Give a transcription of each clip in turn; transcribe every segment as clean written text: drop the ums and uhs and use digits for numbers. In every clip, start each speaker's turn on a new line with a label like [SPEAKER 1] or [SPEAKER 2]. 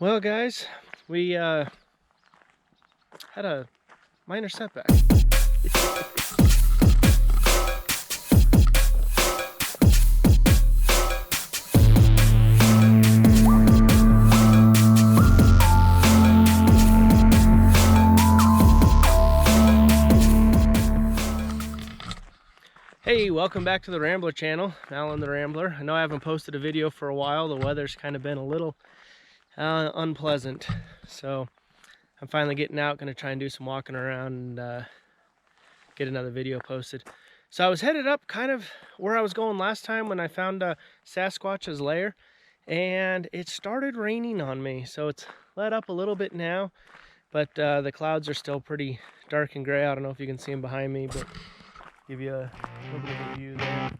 [SPEAKER 1] Well, guys, we had a minor setback. Hey, welcome back to the Rambler channel, Alan the Rambler. I know I haven't posted a video for a while. The weather's kind of been a little unpleasant, so I'm finally getting out, gonna try and do some walking around and get another video posted. So I was headed up kind of where I was going last time when I found Sasquatch's lair, and it started raining on me. So it's let up a little bit now, but the clouds are still pretty dark and gray. I don't know if you can see them behind me, but give you a little bit of a view there.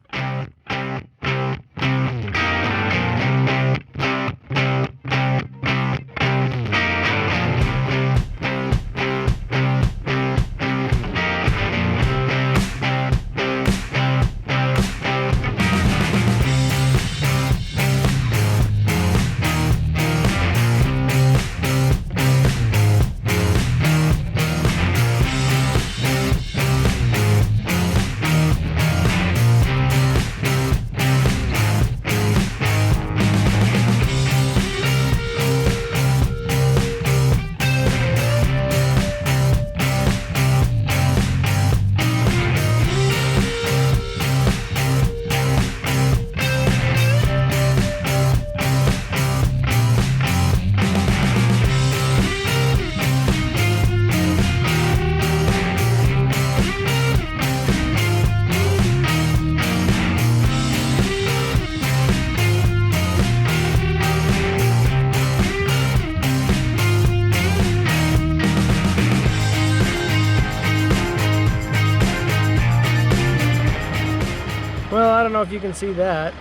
[SPEAKER 1] Well, I don't know if you can see that.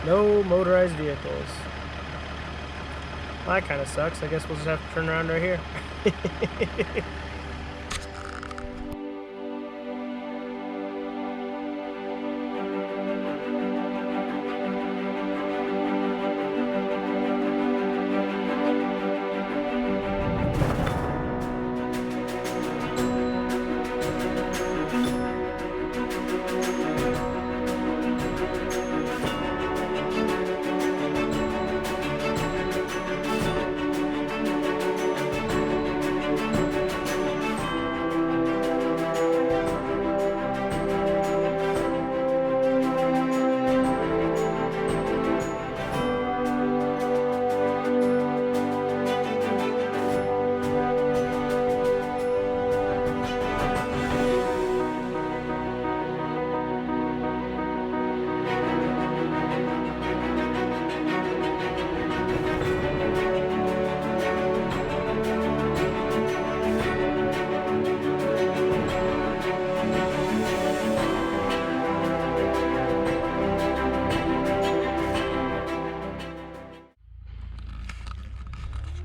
[SPEAKER 1] No motorized vehicles. That kind of sucks. I guess we'll just have to turn around right here.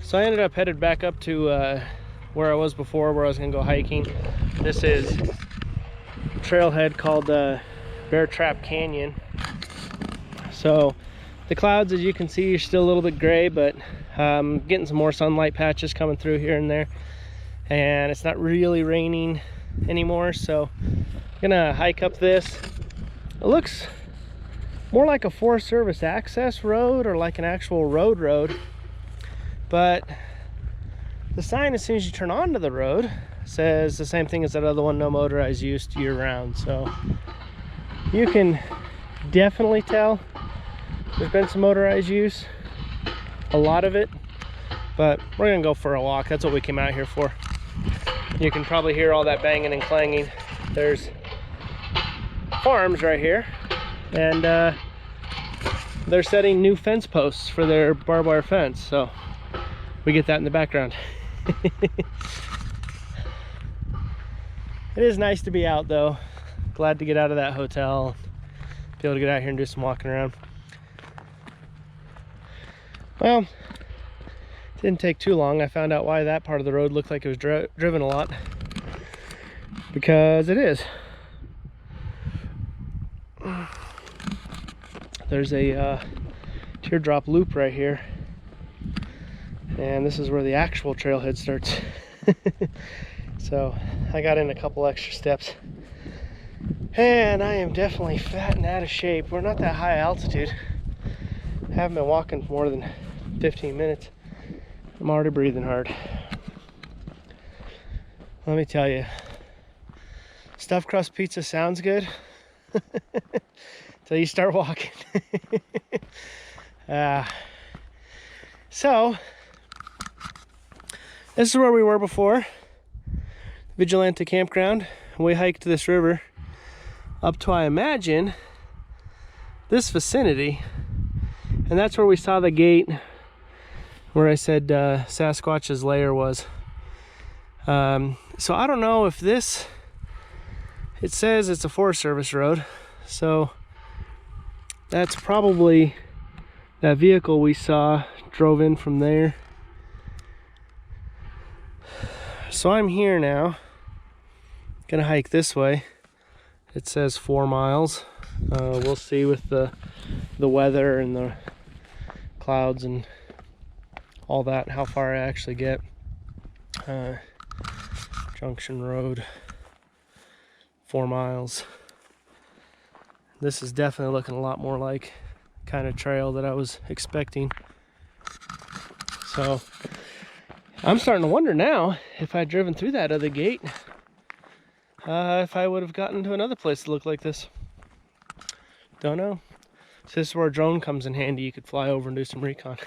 [SPEAKER 1] So I ended up headed back up to where I was before, where I was gonna go hiking. This is a trailhead called Bear Trap Canyon. So the clouds, as you can see, are still a little bit gray, but getting some more sunlight patches coming through here and there. And it's not really raining anymore, so I'm gonna hike up this. It looks more like a Forest Service access road or like an actual road. But the sign, as soon as you turn onto the road, says the same thing as that other one: no motorized use year-round. So you can definitely tell there's been some motorized use, a lot of it. But we're gonna go for a walk. That's what we came out here for. You can probably hear all that banging and clanging. There's farms right here, and they're setting new fence posts for their barbed wire fence. So we get that in the background. It is nice to be out though. Glad to get out of that hotel, be able to get out here and do some walking around. Well, didn't take too long. I found out why that part of the road looked like it was driven a lot. Because it is. There's a teardrop loop right here. And this is where the actual trailhead starts. So I got in a couple extra steps. And I am definitely fat and out of shape. We're not that high altitude. I haven't been walking for more than 15 minutes. I'm already breathing hard. Let me tell you, stuffed crust pizza sounds good until you start walking. So, this is where we were before, Vigilante Campground. We hiked this river up to, I imagine, this vicinity, and that's where we saw the gate where I said Sasquatch's lair was. So I don't know if this, it says it's a Forest Service road, so that's probably that vehicle we saw drove in from there. So I'm here now, gonna hike this way. It says 4 miles. We'll see with the weather and the clouds and all that, how far I actually get. Junction Road, 4 miles. This is definitely looking a lot more like kind of trail that I was expecting. So I'm starting to wonder now, if I'd driven through that other gate, if I would have gotten to another place that looked like this. Don't know. So this is where a drone comes in handy. You could fly over and do some recon.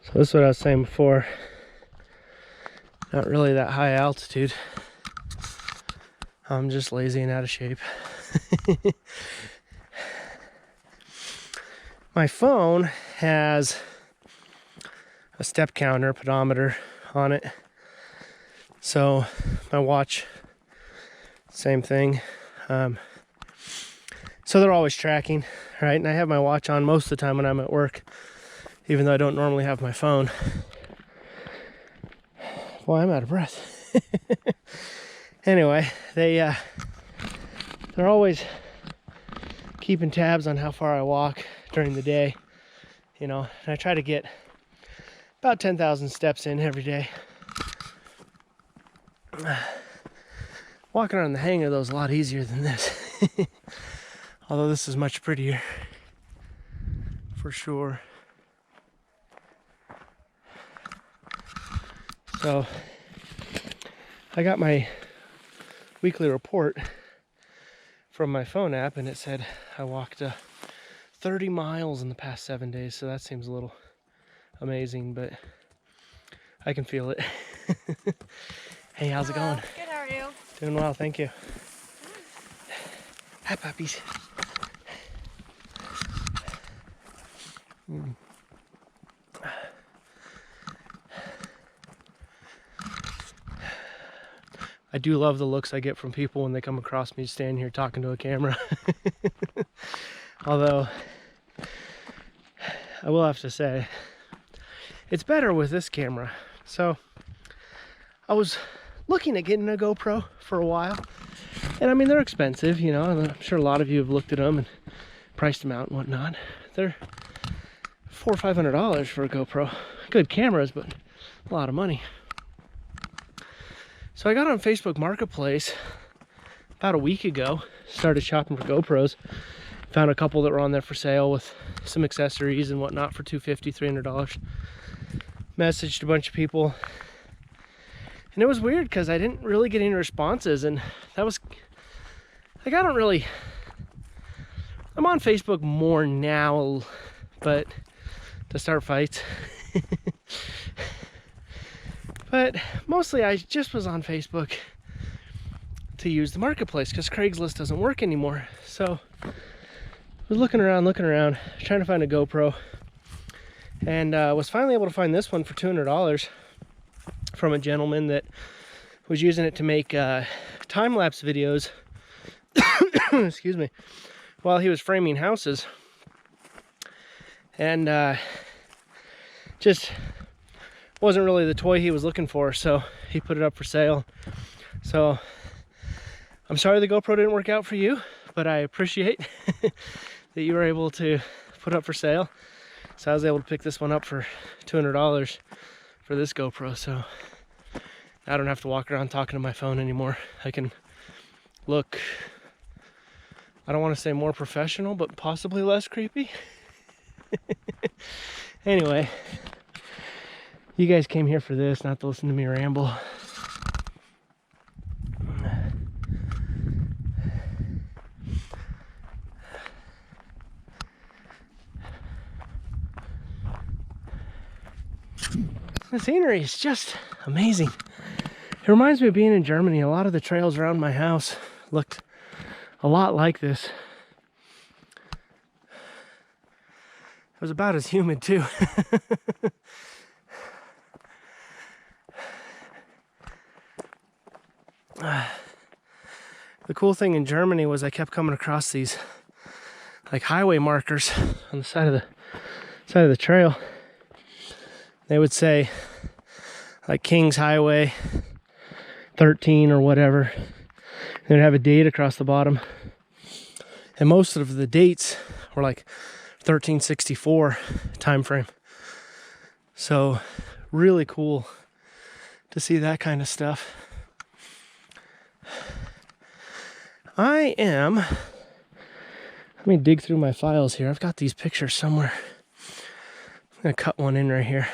[SPEAKER 1] So this is what I was saying before. Not really that high altitude. I'm just lazy and out of shape. My phone has a step counter, pedometer on it. So my watch, same thing. So they're always tracking, right? And I have my watch on most of the time when I'm at work, even though I don't normally have my phone. Boy, I'm out of breath. Anyway, they're always keeping tabs on how far I walk during the day, you know, and I try to get about 10,000 steps in every day. Walking around the hangar, though, is a lot easier than this. Although this is much prettier, for sure. So, I got my weekly report from my phone app, and it said I walked 30 miles in the past 7 days, so that seems a little amazing, but I can feel it. Hey, how's it going?
[SPEAKER 2] Good, how are you?
[SPEAKER 1] Doing well, thank you. Hi, puppies. I do love the looks I get from people when they come across me standing here talking to a camera. Although, I will have to say, it's better with this camera. So, I was looking at getting a GoPro for a while. And I mean, they're expensive, you know, and I'm sure a lot of you have looked at them and priced them out and whatnot. They're $400 or $500 for a GoPro. Good cameras, but a lot of money. So I got on Facebook Marketplace about a week ago, started shopping for GoPros, found a couple that were on there for sale with some accessories and whatnot for $250, $300. Messaged a bunch of people, and it was weird because I didn't really get any responses, and that was, like, I'm on Facebook more now, but to start fights. But mostly I just was on Facebook to use the marketplace because Craigslist doesn't work anymore. So I was looking around, trying to find a GoPro. and was finally able to find this one for $200 from a gentleman that was using it to make time-lapse videos excuse me, while he was framing houses, and just wasn't really the toy he was looking for, so he put it up for sale. So I'm sorry the GoPro didn't work out for you, but I appreciate that you were able to put up for sale. So I was able to pick this one up for $200 for this GoPro, so I don't have to walk around talking to my phone anymore. I can look, I don't want to say more professional, but possibly less creepy. Anyway, you guys came here for this, not to listen to me ramble. The scenery is just amazing. It reminds me of being in Germany. A lot of the trails around my house looked a lot like this. It was about as humid too. The cool thing in Germany was I kept coming across these like highway markers on the side of the trail. They would say like King's Highway 13 or whatever. They'd have a date across the bottom, and most of the dates were like 1364 time frame. So really cool to see that kind of stuff. Let me dig through my files here. I've got these pictures somewhere. I'm gonna cut one in right here.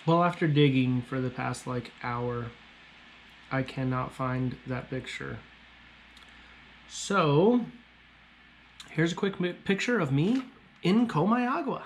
[SPEAKER 1] Well, after digging for the past like hour, I cannot find that picture. So, here's a quick picture of me in Coma Agua.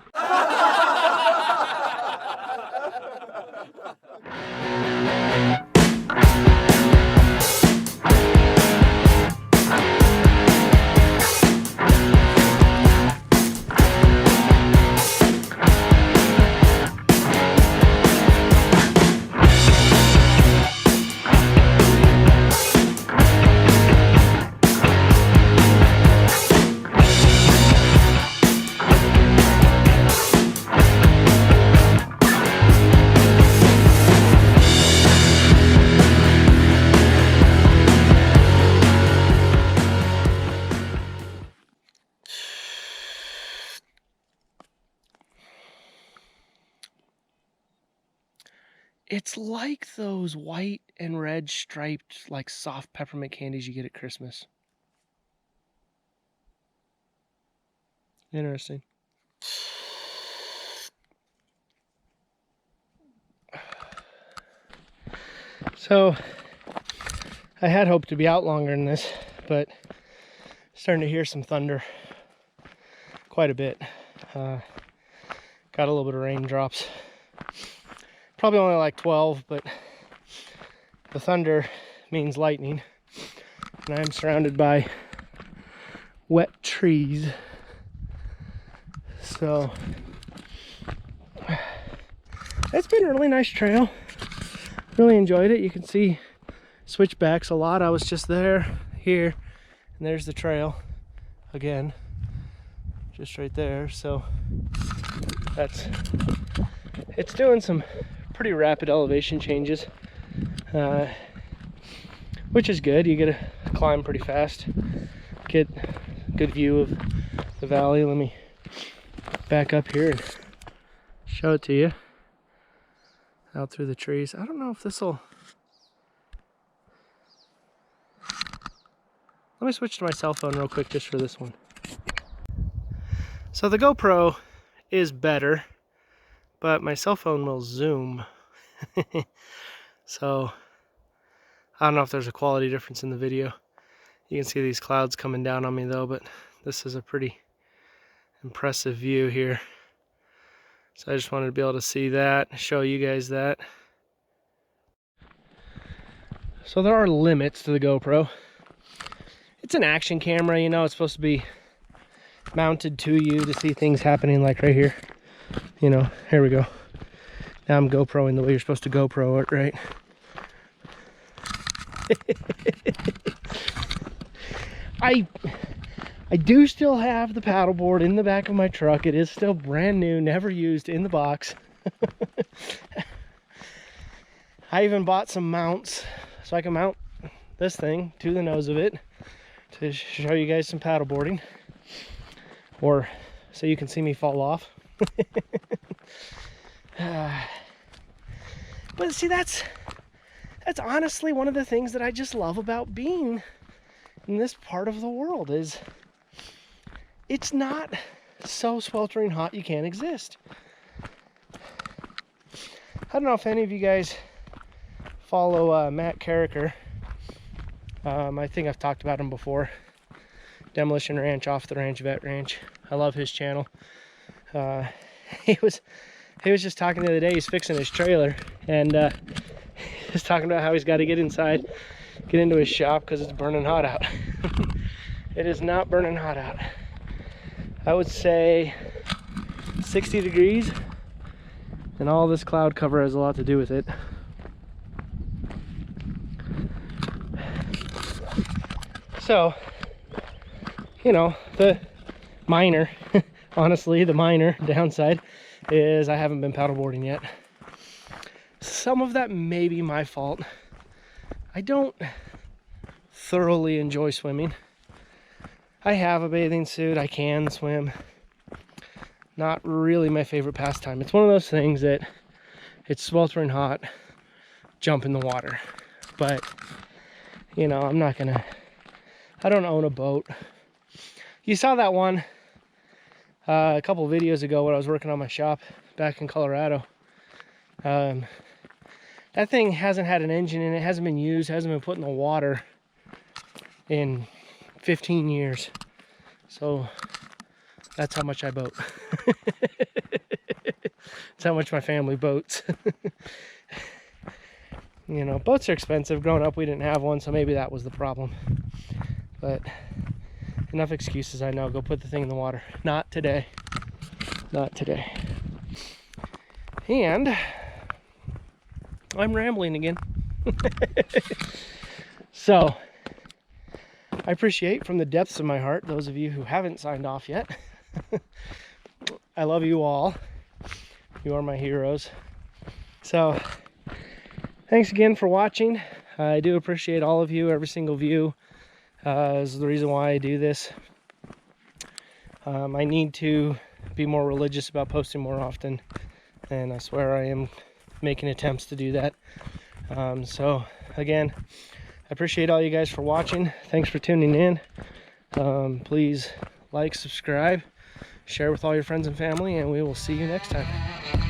[SPEAKER 1] It's like those white and red striped, like soft peppermint candies you get at Christmas. Interesting. So, I had hoped to be out longer than this, but starting to hear some thunder quite a bit. Got a little bit of raindrops. Probably only like 12, but the thunder means lightning. And I'm surrounded by wet trees. So, it's been a really nice trail. Really enjoyed it. You can see switchbacks a lot. I was just there, here, and there's the trail again, just right there. So it's doing some pretty rapid elevation changes, which is good. You get to climb pretty fast, get a good view of the valley. Let me back up here and show it to you out through the trees. I don't know if this will... Let me switch to my cell phone real quick just for this one. So the GoPro is better, but my cell phone will zoom. So I don't know if there's a quality difference in the video. You can see these clouds coming down on me though, but this is a pretty impressive view here. So I just wanted to be able to see that, show you guys that. So there are limits to the GoPro. it's an action camera, you know. It's supposed to be mounted to you to see things happening, like right here. You know, here we go. Now I'm GoProing the way you're supposed to GoPro it, right? I do still have the paddleboard in the back of my truck. It is still brand new, never used, in the box. I even bought some mounts so I can mount this thing to the nose of it to show you guys some paddleboarding, or so you can see me fall off. But see, that's honestly one of the things that I just love about being in this part of the world, is it's not so sweltering hot you can't exist. I don't know if any of you guys follow Matt Carricker. I think I've talked about him before. Demolition Ranch, Off the Ranch, Vet Ranch. I love his channel. He was just talking the other day. He's fixing his trailer, and he was talking about how he's got to get inside, get into his shop because it's burning hot out. It is not burning hot out. I would say 60 degrees, and all this cloud cover has a lot to do with it. So, you know, the minor, honestly, the minor downside is I haven't been paddleboarding yet. Some of that may be my fault. I don't thoroughly enjoy swimming. I have a bathing suit, I can swim. Not really my favorite pastime. It's one of those things that it's sweltering hot, jump in the water. But, you know, I'm not gonna, I don't own a boat. You saw that one a couple of videos ago when I was working on my shop back in Colorado. That thing hasn't had an engine in it, hasn't been used, hasn't been put in the water in 15 years. So that's how much I boat. That's how much my family boats. You know, boats are expensive. Growing up, we didn't have one, so maybe that was the problem. But enough excuses, I know. Go put the thing in the water. Not today. Not today. And I'm rambling again. So, I appreciate from the depths of my heart those of you who haven't signed off yet. I love you all. You are my heroes. So, thanks again for watching. I do appreciate all of you, every single view. Is the reason why I do this. I need to be more religious about posting more often, and I swear I am making attempts to do that. So again, I appreciate all you guys for watching. Thanks for tuning in. Please like, subscribe, share with all your friends and family, and we will see you next time.